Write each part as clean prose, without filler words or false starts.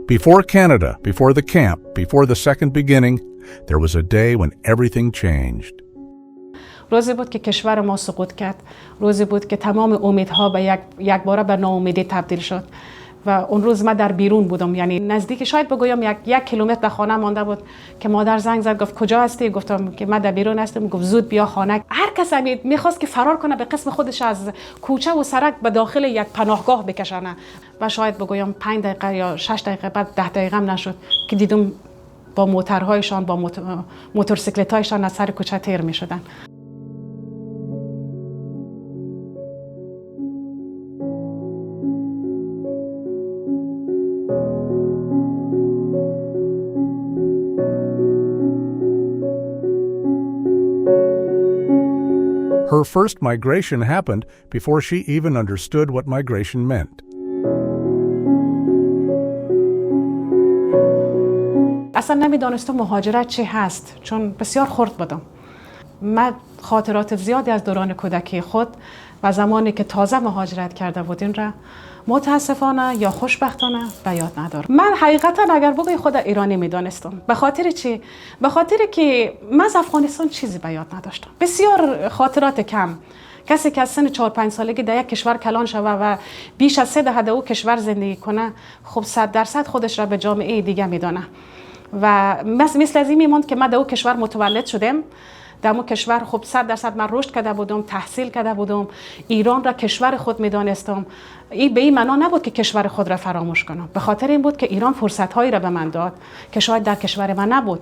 Before Canada, before the camp, before the second beginning, there was a day when everything changed. روزی بود که کشور ما سقوط کرد. روزی بود که تمام امیدها به یک باره به ناامیدی تبدیل شد. و اون روز من در بیرون بودم، یعنی نزدیک شاید بگویم یک کیلومتر به خانه مانده بود که مادر زنگ زد گفت کجا هستی؟ گفتم که من در بیرون هستم. گفت زود بیا خانه. هر کس میخواست که فرار کنه به قسم خودش از کوچه و سرک به داخل یک پناهگاه بکشانه. و شاید بگویم 5 دقیقه یا 6 دقیقه بعد 10 دقیقه هم نشد که دیدم با موتورهایشان با موتورسیکلت‌هایشان از سر کوچه تیر می‌شدن. Her first migration happened before she even understood what migration meant. اصلا نمیدانستم مهاجرت چی هست، چون بسیار خرد بودم. من خاطرات زیادی از دوران کودکی خود و زمانی که تازه مهاجرت کرده بودیم را متاسفانه یا خوشبختانه به یاد ندارم. من حقیقتا اگر بگوی خود ایرانی میدانستم. به خاطر چی؟ به خاطر که من از افغانستان چیزی به یاد نداشتم. بسیار خاطرات کم. کسی که از سن 4-5 سالگی در یک کشور کلان شوه و بیش از 3 دهه او کشور زندگی کنه، خب 100% خودش را به جامعه دیگه میدانه. و مثل از این میموند که من در او کشور متولد شدم. در اون کشور خب 100% من رشد کرده بودم، تحصیل کرده بودم، ایران را کشور خود میدانستم. این به این معنا نبود که کشور خود را فراموش کنم. به خاطر این بود که ایران فرصت‌هایی را به من داد که شاید در کشور من نبود.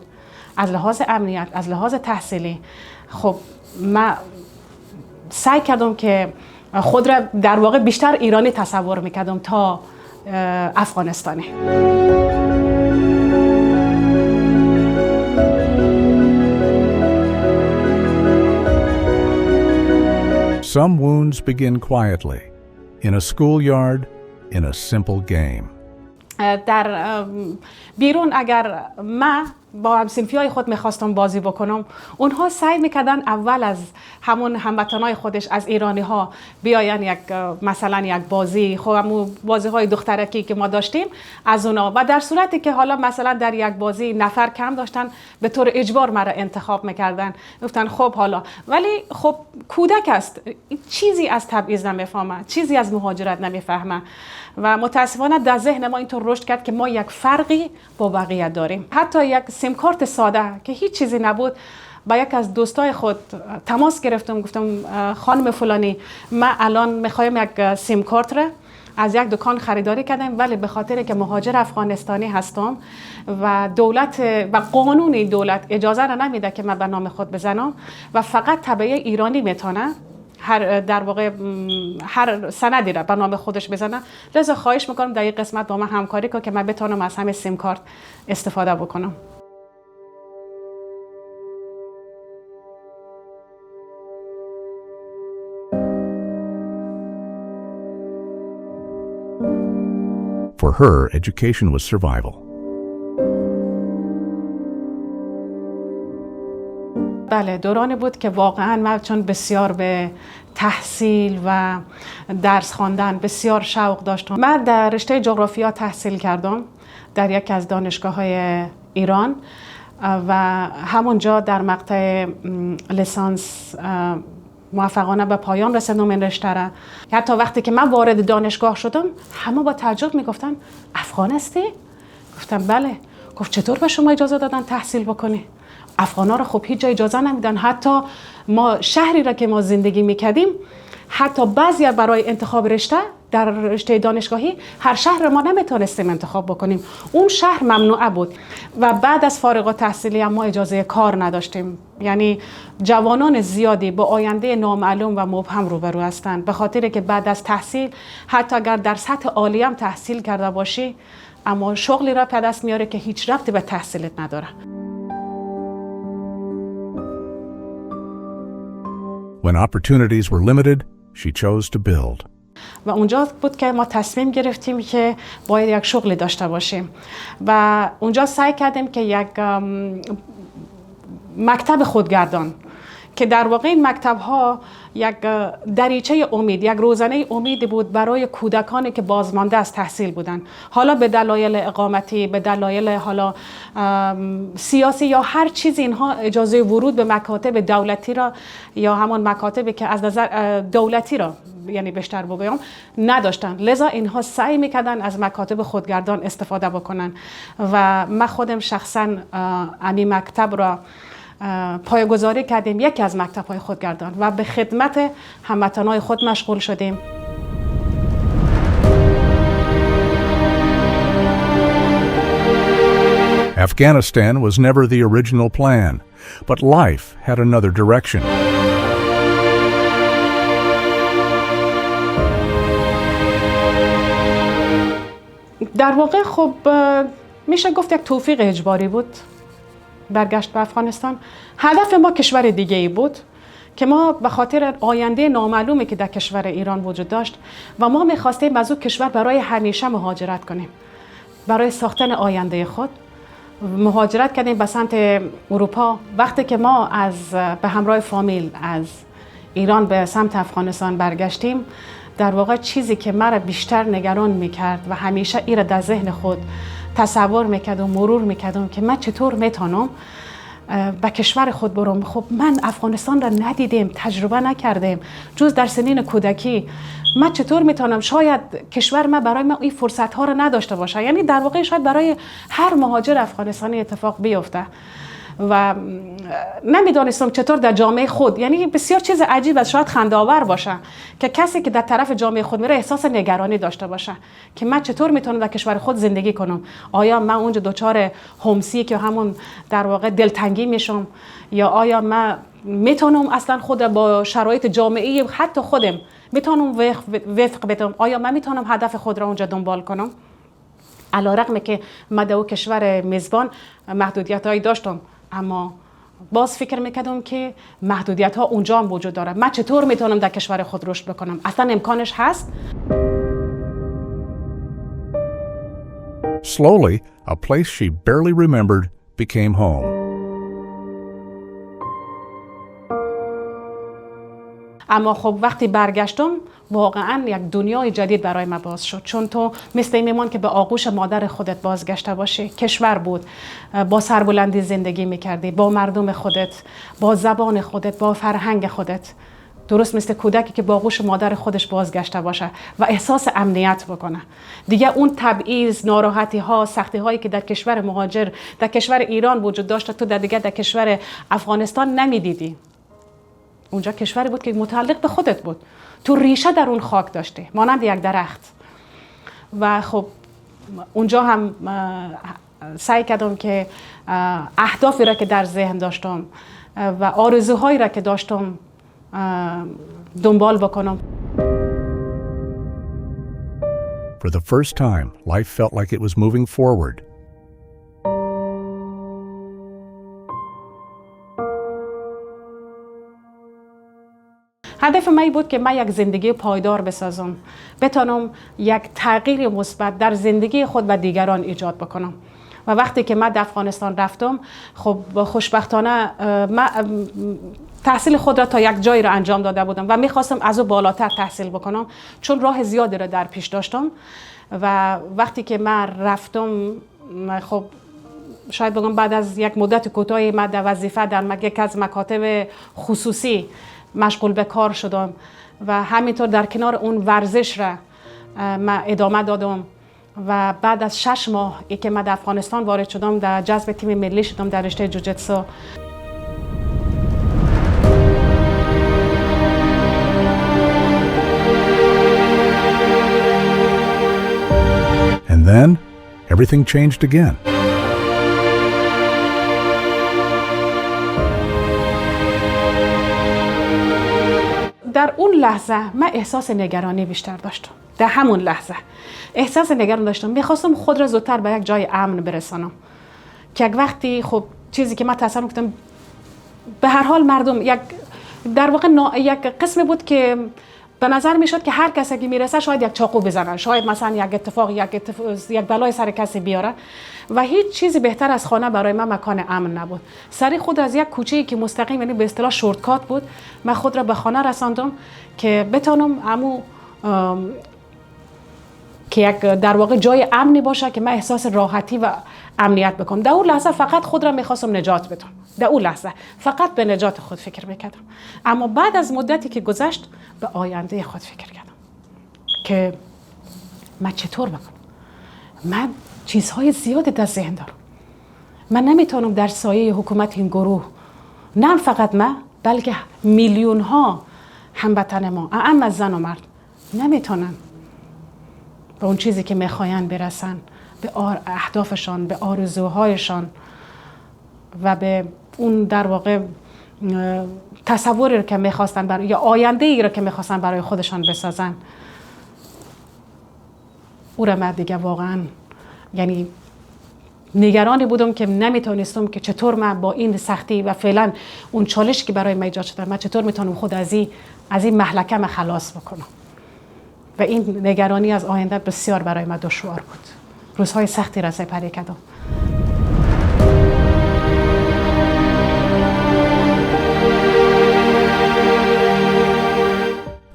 از لحاظ امنیت، از لحاظ تحصیلی. خب من سعی کردم که خود را در واقع بیشتر ایرانی تصور میکردم تا افغانستانی. Some wounds begin quietly, in a schoolyard, in a simple game. در بیرون اگر من با همسنفیای خود میخواستم بازی بکنم، اونها سعی میکردن اول از همون هموطنای خودش، از ایرانی ها بیاین مثلا یک بازی، خب همون بازی های دخترکی که ما داشتیم از اونا، و در صورتی که حالا مثلا در یک بازی نفر کم داشتن به طور اجبار مرا انتخاب میکردن. گفتن خب حالا، ولی خب کودک است، چیزی از تبعیض نمیفهمه، چیزی از مهاجرت نمیفهمه و متاسفانه در ذهن ما اینطور رشد کرد که ما یک فرقی با بقیه داریم. حتی یک سیم کارت ساده که هیچ چیزی نبود، با یک از دوستای خود تماس گرفتم، گفتم خانم فلانی من الان میخوایم یک سیم کارت را از یک دکان خریداری کردم، ولی به خاطر که مهاجر افغانستانی هستم و دولت و قانون دولت اجازه را نمیده که من به نام خود بزنم و فقط تبعیه ایرانی میتونه در واقع هر سندی را به نام خودش بزنه، لذا خواهش میکنم در این قسمت با من همکاری کنم که من بتونم از همه سیم کارت استفاده بکنم. For her, education was survival. بله، دورانی بود که واقعا من چون بسیار به تحصیل و درس خواندن بسیار شوق داشتم. من در رشته جغرافیا تحصیل کردم در یکی از دانشگاه‌های ایران و همونجا در مقطع لیسانس موفقانه به پایان رساندم این رشته را. حتی وقتی که من وارد دانشگاه شدم همه با تعجب میگفتن افغان هستی؟ گفتم بله. گفت چطور به شما اجازه دادن تحصیل بکنی؟ افغانا رو خب هیچ جا اجازه نمیدن. حتی ما شهری را که ما زندگی میکردیم، حتی بعضی برای انتخاب رشته در رشته دانشگاهی هر شهر ما نمیتونستیم انتخاب بکنیم، اون شهر ممنوعه بود و بعد از فارغ التحصیلی ما اجازه کار نداشتیم. یعنی جوانان زیادی با آینده نامعلوم و مبهم روبرو هستند، به خاطر که بعد از تحصیل حتی اگر در سطح عالی هم تحصیل کرده باشی، اما شغلی را به دست میاره که هیچ ربطی به تحصیلت نداره. When opportunities were limited, she chose to build. و اونجا بود که ما تصمیم گرفتیم که باید یک شغلی داشته باشیم و اونجا سعی کردیم که یک مکتب خودگردان که در واقع این مکتب ها یک دریچه امید، یک روزنه امیدی بود برای کودکانی که بازمانده از تحصیل بودند. حالا به دلایل اقامتی، به دلایل حالا سیاسی یا هر چیز، اینها اجازه ورود به مکاتب دولتی را یا همان مکاتبی که از نظر دولتی را، یعنی بیشتر بگویم، نداشتن. لذا اینها سعی میکردن از مکاتب خودگردان استفاده بکنن و من خودم شخصا این مکتب را پایه‌گذاری کردیم، یکی از مکتب‌های خودگردان، و به خدمت هموطنان خود مشغول شدیم. Afghanistan was never the original plan, but life had another direction. در واقع خب میشه گفت یک توفیق اجباری بود برگشت به افغانستان. هدف ما کشور دیگه ای بود که ما به خاطر آینده نامعلومی که در کشور ایران وجود داشت و ما میخواستیم از اون کشور برای همیشه مهاجرت کنیم، برای ساختن آینده خود مهاجرت کردیم به سمت اروپا. وقتی که ما به همراه فامیل از ایران به سمت افغانستان برگشتیم، در واقع چیزی که مرا بیشتر نگران میکرد و همیشه ایره در ذهن خود تصور میکردم، مرور میکردم که من چطور میتونم به کشور خود برم. خب من افغانستان را ندیدم، تجربه نکردم جز در سنین کودکی. من چطور میتونم، شاید کشور من برای من این فرصت ها را نداشته باشه. یعنی در واقع شاید برای هر مهاجر افغانستانی اتفاق بیفته و نمیدانستم چطور در جامعه خود، یعنی بسیار چیز عجیب است، شاید خنده‌آور باشه که کسی که در طرف جامعه خود میره احساس نگرانی داشته باشه که من چطور میتونم در کشور خود زندگی کنم. آیا من اونجا دچار هومسیک یا همون در واقع دلتنگی میشم، یا آیا من میتونم اصلا خود را با شرایط جامعه حتی خودم میتونم وفق بدم؟ آیا من میتونم هدف خود را اونجا دنبال کنم؟ علیرغم که من در کشور میزبان محدودیت‌هایی داشتم، اما باز فکر میکردم که محدودیت ها اونجا هم وجود داره. من چطور میتونم در کشور خود رشد بکنم؟ اصلا امکانش هست؟ Slowly, a place she barely remembered became home. اما خب وقتی برگشتم واقعا یک دنیای جدید برای من باز شد، چون تو مثل میمان که به آغوش مادر خودت بازگشته باشی. کشور بود، با سربلندی زندگی میکردی، با مردم خودت، با زبان خودت، با فرهنگ خودت، درست مثل کودکی که با آغوش مادر خودش بازگشته باشه و احساس امنیت بکنه. دیگه اون تبعیض، ناراحتی ها، سختی هایی که در کشور مهاجر، در کشور ایران وجود داشت، تو در کشور افغانستان نمیدیدی. اونجا کشوری بود که متعلق به خودت بود، تو ریشه در اون خاک داشتی مانند یک درخت. و خب اونجا هم سعی کردم که اهدافی را که در ذهن داشتم و آرزوهایی را که داشتم دنبال بکنم. For the first time, life felt like it was moving forward. هدف من بود که من یک زندگی پایدار بسازم، بتونم یک تغییر مثبت در زندگی خود و دیگران ایجاد بکنم. و وقتی که من در افغانستان رفتم، خب خوشبختانه من تحصیل خود را تا یک جایی را انجام داده بودم و میخواستم از او بالاتر تحصیل بکنم، چون راه زیادی را در پیش داشتم. و وقتی که من رفتم، خب شاید بگم بعد از یک مدت کوتاهی من در وظیفه در یک از مکاتب خصوصی مشغول به کار شدم و همینطور در کنار اون ورزش را من ادامه دادم. و بعد از 6 ماه ای که من در افغانستان وارد شدم، در جذب تیم ملی شدم در رشته جوجیتسو. And then everything changed again. در اون لحظه من احساس نگرانی بیشتر داشتم. در همون لحظه احساس نگران داشتم. میخواستم خود را زودتر به یک جای امن برسانم که یک وقتی، خب چیزی که من تصور کردم، به هر حال مردم در واقع یک قسمی بود که به نظر میشد که هر کسی که میرسه شاید یک چاقو بزنن، شاید مثلا یک بلای سر کسی بیاره و هیچ چیزی بهتر از خانه برای من مکان امن نبود. سری خود از یک کوچه‌ای که مستقیم، یعنی به اصطلاح شورتکات بود، من خود را به خانه رساندم که بتونم که یک در واقع جای امنی باشه که من احساس راحتی و امنیت بکنم. در اون لحظه فقط خود را میخواستم نجات بدم. در اون لحظه فقط به نجات خود فکر میکردم. اما بعد از مدتی که گذشت به آینده خود فکر کردم که من چطور بکنم. من چیزهای زیادی در ذهن دارم. من نمیتونم در سایه حکومت این گروه، نه فقط من بلکه میلیون ها هموطن ما، اعم از زن و مرد، نمیتونن به اون چیزی که میخواین برسن، به اهدافشان، به آرزوهایشان و به اون در واقع تصوری رو که میخواستن یا آینده ای رو که میخواستن برای خودشان بسازن. او را من دیگه واقعا یعنی نگرانی بودم که نمیتونستم که چطور من با این سختی و فعلا اون چالش که برای من ایجاد شده، من چطور میتونم خود از این مهلکه من خلاص بکنم. و این نگرانی از آینده بسیار برای من دشوار بود. روزهای سختی را سپری کردم.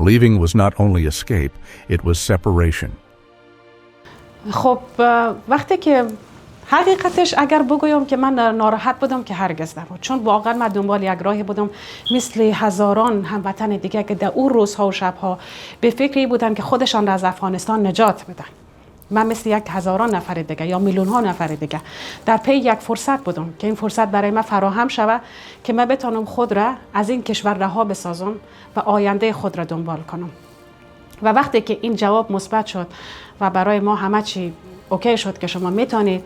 Leaving was not only escape, it was separation. خب وقتی که حقیقتش اگر بگویم که من ناراحت بودم که هرگز نبود، چون واقعا من دنبال یک راهی بودم مثل هزاران هموطن دیگه که در اون روزها و شبها به فکری بودن که خودشان را از افغانستان نجات بدن. من مثل یک هزاران نفر دیگه یا میلیون ها نفر دیگه در پی یک فرصت بودم که این فرصت برای من فراهم شود که من بتونم خود را از این کشور رها بسازم و آینده خود را دنبال کنم. و وقتی که این جواب مثبت شد و برای ما همه چی اوکی شد که شما میتونید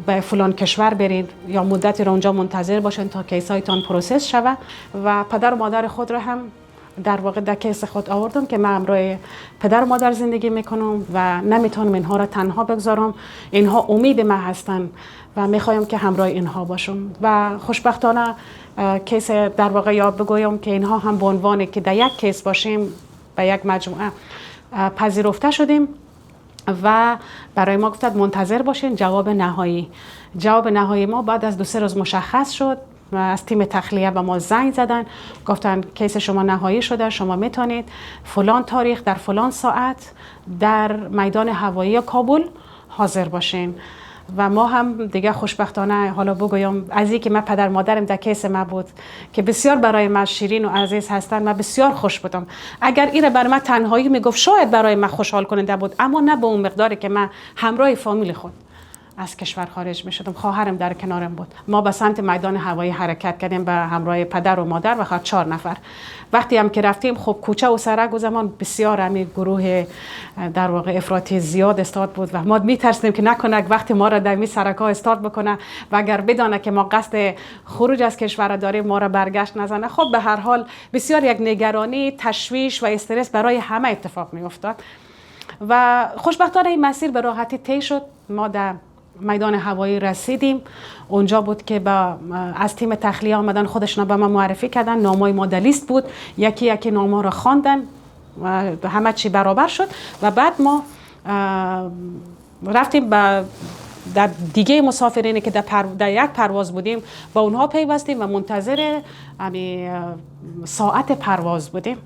به فلان کشور برید یا مدتی رو اونجا منتظر باشین تا کیسایتان پروسس شود و پدر و مادر خود را هم در واقع در کیس خود آوردم که من همراه پدر و مادر زندگی میکنم و نمیتونم اینها را تنها بگذارم. اینها امید من هستن و میخوایم که همراه اینها باشم و خوشبختانه کیس در واقع یاد بگویم که اینها هم به عنوان که در یک کیس باشیم به یک مجموعه پذیرفته شدیم و برای ما گفتند منتظر باشین جواب نهایی. جواب نهایی ما بعد از 2-3 روز مشخص شد و از تیم تخلیه به ما زنگ زدن، گفتن کیس شما نهایی شده، شما میتونید فلان تاریخ در فلان ساعت در میدان هوایی کابل حاضر باشین. و ما هم دیگه خوشبختانه حالا بگویم از اینکه من پدر مادرم در کیس ما بود که بسیار برای من شیرین و عزیز هستن، من بسیار خوش بودم. اگر این برای من تنهایی میگفت شاید برای من خوشحال کننده بود، اما نه به اون مقداری که من همراه فامیل خود از کشور خارج می شدم. خواهرم در کنارم بود. ما به سمت میدان هوایی حرکت کردیم به همراه پدر و مادر و 4 نفر. وقتی هم که رفتیم خب کوچه و سرک و زمان بسیار همین گروه در واقع افراطی زیاد استاد بود و ما میترسیدیم که نکنه وقتی ما را در این سرک ها استاد بکنه و اگر بدانه که ما قصد خروج از کشور داریم ما را برگشت نزنه. خب به هر حال بسیار یک نگرانی، تشویش و استرس برای همه اتفاق می افتاد و خوشبختانه این مسیر به راحتی طی شد. ما در میدان هوایی رسیدیم. اونجا بود که از تیم تخلیه آمدن خودشون به ما معرفی کردن. نامای ما در لیست بود، یکی یکی ناما را خواندن و همه چی برابر شد و بعد ما رفتیم در دیگه مسافرینی که در یک پرواز بودیم با اونها پیوستیم و منتظر ساعت پرواز بودیم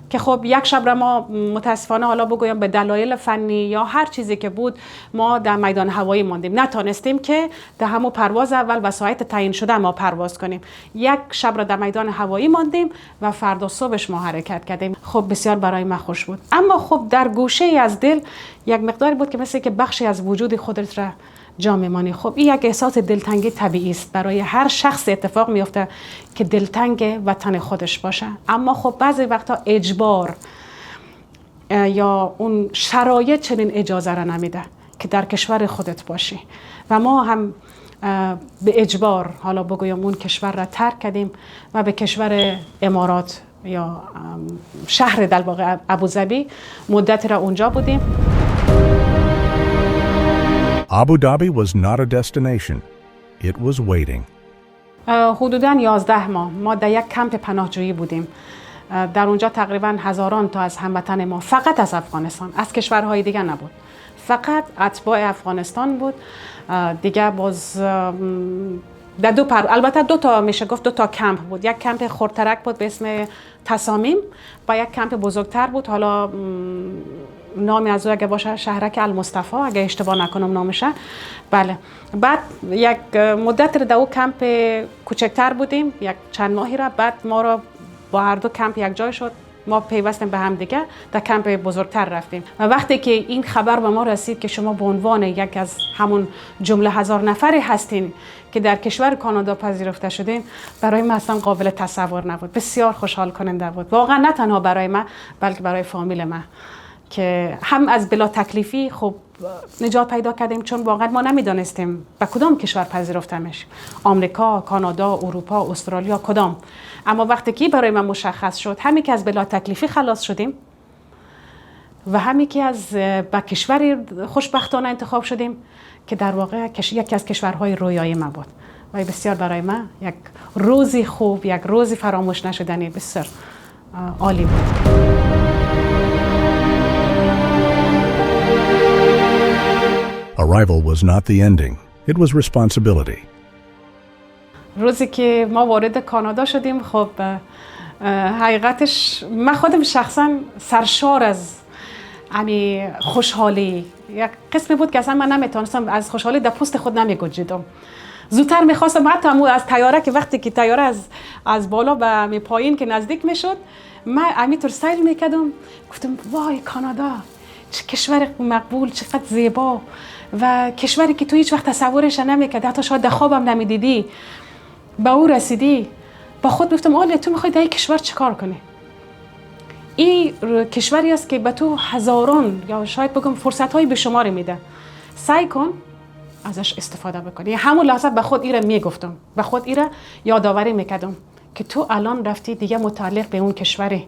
که خب یک شب را ما متاسفانه حالا بگویم به دلایل فنی یا هر چیزی که بود ما در میدان هوایی ماندیم، نتونستیم که در همون پرواز اول و ساعت تعیین شده ما پرواز کنیم. یک شب را در میدان هوایی ماندیم و فردا صبحش ما حرکت کردیم. خب بسیار برای من خوش بود، اما خب در گوشه از دل یک مقداری بود که مثل که بخشی از وجود خودت را جا میمانی. خب این یک احساس دلتنگی طبیعی است، برای هر شخص اتفاق میفته که دلتنگ وطن خودش باشه. اما خب بعضی وقتا اجبار یا اون شرایط چنین اجازه را نمیده که در کشور خودت باشی و ما هم به اجبار حالا بگویم اون کشور را ترک کردیم و به کشور امارات یا شهر در واقع ابوظبی مدت را اونجا بودیم. Abu Dhabi was not a destination. It was waiting. حدوداً 11 ماه ما در یک کمپ پناهجویی بودیم در اونجا تقریبا هزاران تا از هموطن ما، فقط از افغانستان، از کشورهای دیگه نبود، فقط اتباع افغانستان بود. دیگه باز در البته دو تا میشه گفت دو تا کمپ بود. یک کمپ خردترک بود به اسم تصامیم و یک کمپ بزرگتر بود، حالا نامی از او اگه باشه شهرک المصطفی اگه اشتباه نکنم نامشه. بله. بعد یک مدت در او کمپ کوچکتر بودیم، یک چند ماهی را. بعد ما را با هر دو کمپ یک جای شد، ما پیوستیم به هم دیگه، در کمپ بزرگتر رفتیم. و وقتی که این خبر به ما رسید که شما به عنوان یک از همون جمله هزار نفری هستین که در کشور کانادا پذیرفته شدین، برای من اصلا قابل تصور نبود. بسیار خوشحال کننده بود، واقعا نه تنها برای من بلکه برای فامیل من که هم از بلا تکلیفی خب نجات پیدا کردیم، چون واقعا ما نمیدانستیم به کدام کشور پذیرفته میشیم، آمریکا، کانادا، اروپا، استرالیا، کدام. اما وقتی که برای من مشخص شد، همین که از بلا تکلیفی خلاص شدیم و همین که از به کشوری خوشبختانه انتخاب شدیم که در واقع یکی از کشورهای رویایی من بود و بسیار برای من یک روزی خوب، یک روزی فراموش نشدنی بسیار عالی بود. Arrival was not the ending. It was responsibility. روزی که ما وارد کانادا شدیم، خب حقیقتش من خودم شخصا سرشار از خوشحالی، یک قسمی بود که اصلا من نمیتونستم از خوشحالی در پوست خود نمیگنجیدم. زودتر میخواستم حتی از طیاره که وقتی که طیاره از بالا به پایین که نزدیک میشد، من همینطور سیل میکردم، گفتم وای کانادا چه کشور مقبول، چقدر زیبا و کشوری که تو هیچ وقت تصورش نمیکردی، حتی شاید در خوابم نمیدیدی، به او رسیدی. با خود گفتم آله تو میخوای در این کشور چیکار کنی؟ این کشوری است که به تو هزاران یا شاید بگم فرصت‌های بیشماری میده، سعی کن ازش استفاده بکنی. همون لحظه به خود ایره میگفتم، به خود ایره یادآوری میکردم که تو الان رفتی دیگه متعلق به اون کشوری.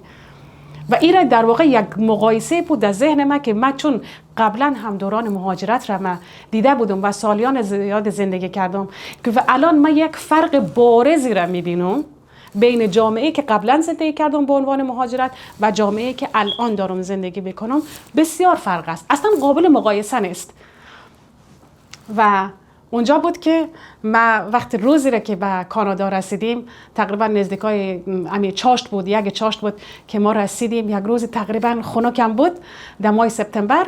و ایره در واقع یک مقایسه بود در ذهن من که من چون قبلا هم دوران مهاجرت را من دیده بودم و سالیان زیاد زندگی کردم که و الان من یک فرق بارزی را میبینم بین جامعه که قبلا زندگی کردم به عنوان مهاجرت و جامعه که الان دارم زندگی میکنم. بسیار فرق است، اصلا قابل مقایسه نیست. و اونجا بود که ما وقتی روزی را که به کانادا رسیدیم، تقریبا نزدیکای چاشت بود، یک چاشت بود که ما رسیدیم، یک روز تقریبا خنکم بود در ماه سپتامبر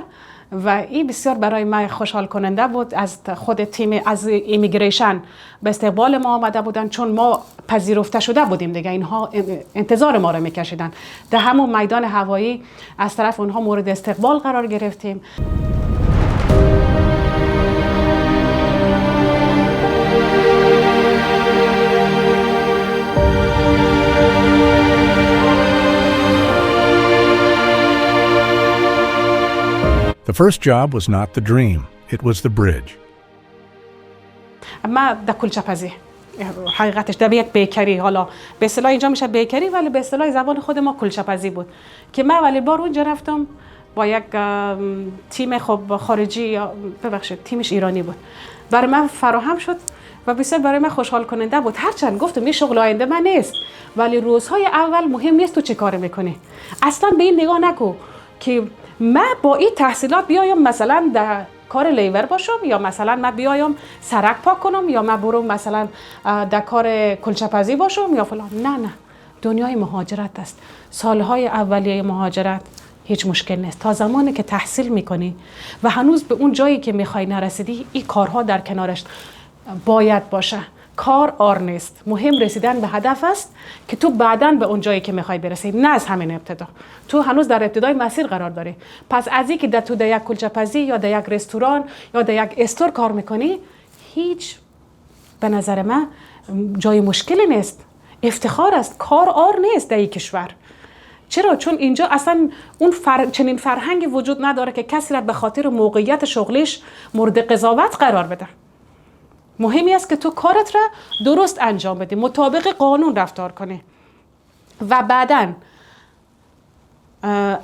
و این بسیار برای من خوشحال کننده بود. از خود تیم از ایمیگریشن به استقبال ما آمده بودن، چون ما پذیرفته شده بودیم دیگه، اینها انتظار ما را میکشیدن. در همون میدان هوایی از طرف اونها مورد استقبال قرار گرفتیم. The first job was not the dream, it was the bridge. اما در کلچه‌پزی حقیقتش در یک بیکری، حالا به اصطلاح اینجا میشه بیکری ولی به اصطلاح زبان خود ما کلچه‌پزی بود که من ولی بار اونجا رفتم با یک تیم خب خارجی، ببخشید تیمش ایرانی بود، برای من فراهم شد و بسیار برای من خوشحال کننده بود. هرچند گفتم یه شغل آینده من نیست، ولی روزهای اول مهم نیست تو چه کار میکنی. اصلا به این نگاه نکن که من با این تحصیلات بیایم مثلا در کار لیور باشم یا مثلا من بیایم سرک پاک کنم یا من برم مثلا در کار کلچه‌پزی باشم یا فلان. نه، دنیای مهاجرت است. سالهای اولیه مهاجرت هیچ مشکل نیست. تا زمانی که تحصیل میکنی و هنوز به اون جایی که میخوای نرسیدی، این کارها در کنارش باید باشه. کار آر نیست، مهم رسیدن به هدف است که تو بعداً به اون جایی که میخوای برسی، نه از همین ابتدا. تو هنوز در ابتدای مسیر قرار داری. پس از اینکه در یک کلچه‌پزی یا در یک رستوران یا در یک استور کار میکنی، هیچ به نظر من جای مشکلی نیست. افتخار است. کار آر نیست در این کشور. چرا؟ چون اینجا اصلا اون چنین فرهنگی وجود نداره که کسی را به خاطر موقعیت شغلیش مورد قضاوت قرار بده. مهمی است که تو کارت را درست انجام بدی، مطابق قانون رفتار کنی و بعداً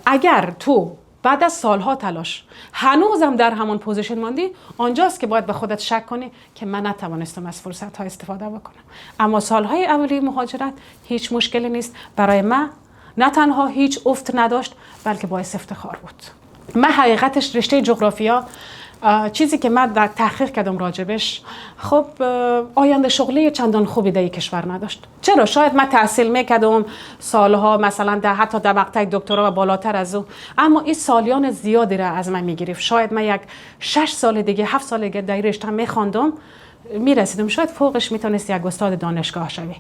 اگر تو بعد از سالها تلاش هنوزم در همون پوزیشن ماندی، آنجاست که باید به خودت شک کنی که من نتوانستم از فرصت‌ها استفاده بکنم. اما سالهای اولیه مهاجرت هیچ مشکلی نیست. برای من نه تنها هیچ افت نداشت بلکه باعث افتخار بود. من حقیقتش رشته جغرافیا چیزی که من در تحقیق کردم راجبش، خب آینده شغلی چندان خوبی در کشور نداشت. چرا؟ شاید من تحصیل میکردم سالها، مثلا حتی در مقطع دکترا و بالاتر از او، اما این سالیان زیادی را از من میگرفت. شاید من یک 6 سال دیگه 7 سال دیگه در رشته میخواندم میرسیدم، شاید فوقش میتونست یک استاد دانشگاه شوی،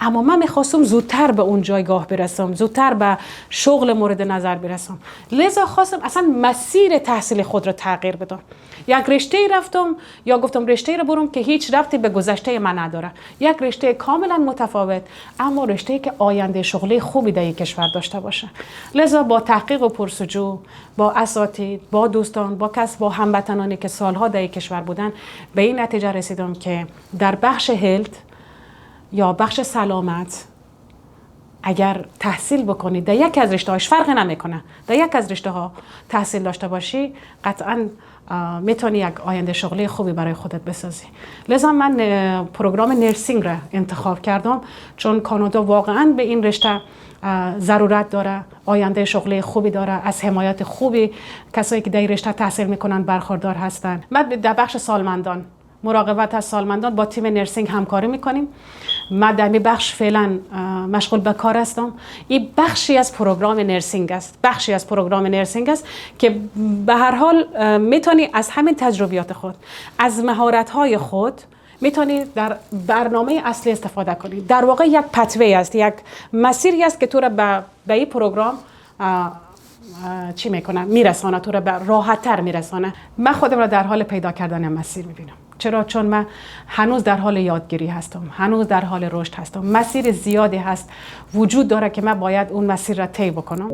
اما من میخواستم زودتر به اون جایگاه برسم، زودتر به شغل مورد نظر برسم. لذا خواستم اصلا مسیر تحصیل خود رو تغییر بدم. یک رشته رفتم یا گفتم رشته رو برم که هیچ ربطی به گذشته من نداره، یک رشته کاملا متفاوت، اما رشته که آینده شغلی خوبی در کشور داشته باشه. لذا با تحقیق و پرسجو، با اساتید، با دوستان، با هموطنانی که سالها در کشور بودن، به این نتیجه رسیدم که در بخش هلت یا بخش سلامت اگر تحصیل بکنید در یک از رشته هاش، فرق نمیکنه، در یک از رشته ها تحصیل داشته باشی، قطعا میتونی یک آینده شغلی خوبی برای خودت بسازی. لذا من پروگرام نرسینگ را انتخاب کردم، چون کانادا واقعا به این رشته ضرورت داره، آینده شغلی خوبی داره، از حمایت خوبی کسایی که در این رشته تحصیل میکنن برخوردار هستن. من در بخش سالمندان، مراقبت از سالمندان با تیم نرسینگ همکاری میکنیم. من در این بخش فعلا مشغول به کار هستم. این بخشی از پروگرام نرسینگ است، که به هر حال میتونی از همین تجربیات خود، از مهارت‌های خود میتونی در برنامه اصلی استفاده کنی. در واقع یک پتوی است، یک مسیری است که تو را به این پروگرام چی میکنه؟ میرسانه، تو را به راحت‌تر میرسانه. من خودم را در حال پیدا کردن مسیر میبینم. چرا؟ چون من هنوز در حال یادگیری هستم، هنوز در حال رشد هستم. مسیر زیادی هست وجود داره که من باید اون مسیر را طی بکنم.